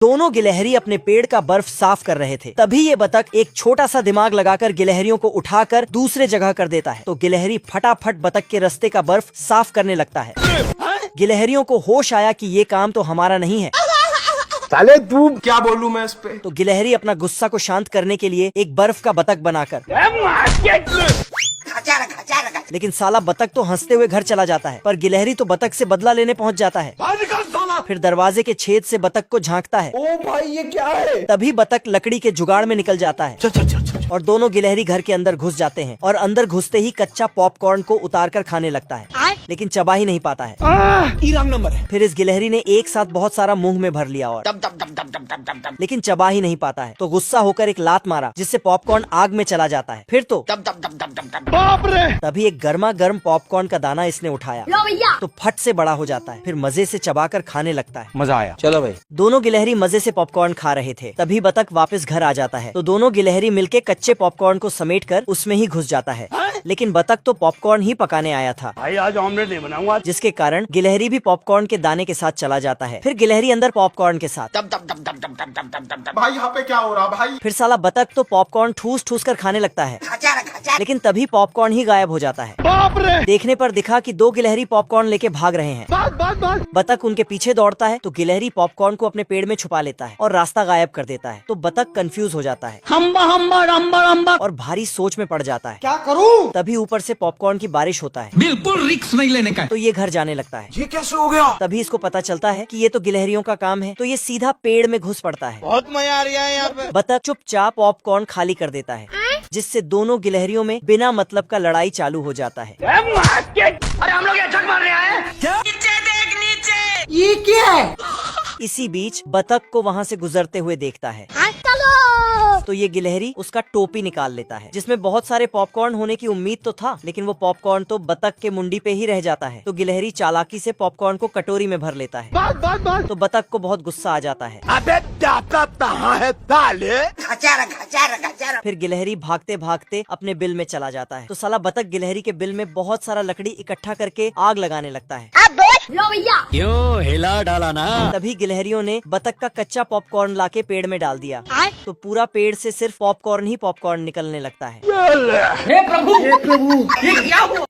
दोनों गिलहरी अपने पेड़ का बर्फ साफ कर रहे थे। तभी ये बतख एक छोटा सा दिमाग लगाकर गिलहरियों को उठाकर दूसरे जगह कर देता है। तो गिलहरी फटाफट बतख के रास्ते का बर्फ साफ करने लगता है। गिलहरियों को होश आया कि ये काम तो हमारा नहीं है। साले तू क्या बोलूं मैं इस पे। तो गिलहरी अपना गुस्सा को शांत करने के लिए एक बर्फ का बतख बनाकर, लेकिन साला बतख तो हंसते हुए घर चला जाता है, पर गिलहरी तो बतख से बदला लेने पहुंच जाता है। फिर दरवाजे के छेद से बतख को झांकता है। ओ भाई ये क्या है। तभी बतख लकड़ी के जुगाड़ में निकल जाता है और दोनों गिलहरी घर के अंदर घुस जाते हैं और अंदर घुसते ही कच्चा पॉपकॉर्न को उतारकर खाने लगता है, लेकिन चबा ही नहीं पाता है। नंबर है। फिर इस गिलहरी ने एक साथ बहुत सारा मुंह में भर लिया और लेकिन चबा ही नहीं पाता है। तो गुस्सा होकर एक लात मारा, जिससे पॉपकॉर्न आग में चला जाता है। फिर तो बाप रे। तभी एक गर्मा गर्म पॉपकॉर्न का दाना इसने उठाया तो फट से बड़ा हो जाता है। फिर मजे से चबाकर खाने लगता है। मजा आया। चलो भाई। दोनों गिलहरी मजे से पॉपकॉर्न खा रहे थे। तभी बतख वापस घर आ जाता है। तो दोनों गिलहरी मिलके कच्चे पॉपकॉर्न को समेटकर उसमें ही घुस जाता है। लेकिन बतख तो पॉपकॉर्न ही पकाने आया था भाई, आज ऑमलेट नहीं बनाऊंगा। जिसके कारण गिलहरी भी पॉपकॉर्न के दाने के साथ चला जाता है। फिर गिलहरी अंदर पॉपकॉर्न के साथ। भाई यहाँ पे क्या हो रहा भाई। फिर साला बतख तो पॉपकॉर्न ठूस ठूस कर खाने लगता है, लेकिन तभी पॉपकॉर्न ही गायब हो जाता है। बाप रे। देखने पर दिखा कि दो गिलहरी पॉपकॉर्न लेके भाग रहे हैं। बतख उनके पीछे दौड़ता है तो गिलहरी पॉपकॉर्न को अपने पेड़ में छुपा लेता है और रास्ता गायब कर देता है। तो बतख कंफ्यूज हो जाता है और भारी सोच में पड़ जाता है। क्या करूं। तभी ऊपर से पॉपकॉर्न की बारिश होता है। बिल्कुल रिक्स नहीं लेने का। तो ये घर जाने लगता है। ये कैसे हो गया। तभी इसको पता चलता है कि ये तो गिलहरियों का काम है। तो ये सीधा पेड़ में घुस पड़ता है। बहुत मजा आ रहा है यहाँ पे। बतख चुपचाप पॉपकॉर्न खाली कर देता है, जिससे दोनों गिलहरियों में बिना मतलब का लड़ाई चालू हो जाता है। अरे हम लोग यहाँ छक मार रहे हैं। नीचे देख नीचे। ये क्या है। इसी बीच बतख को वहाँ से गुजरते हुए देखता है। तो ये गिलहरी उसका टोपी निकाल लेता है, जिसमें बहुत सारे पॉपकॉर्न होने की उम्मीद तो था, लेकिन वो पॉपकॉर्न तो बतख के मुंडी पे ही रह जाता है। तो गिलहरी चालाकी से पॉपकॉर्न को कटोरी में भर लेता है। तो बतख को बहुत गुस्सा आ जाता है। अबे दाता कहाँ है ताले। फिर गिलहरी भागते भागते अपने बिल में चला जाता है। तो साला बतख गिलहरी के बिल में बहुत सारा लकड़ी इकट्ठा करके आग लगाने लगता है। क्यों हिला डाला ना। तभी गिलहरियों ने बतख का कच्चा पॉपकॉर्न लाके पेड़ में डाल दिया। तो पूरा पेड़ से सिर्फ पॉपकॉर्न ही पॉपकॉर्न निकलने लगता है। हे प्रभु ये क्या हुआ।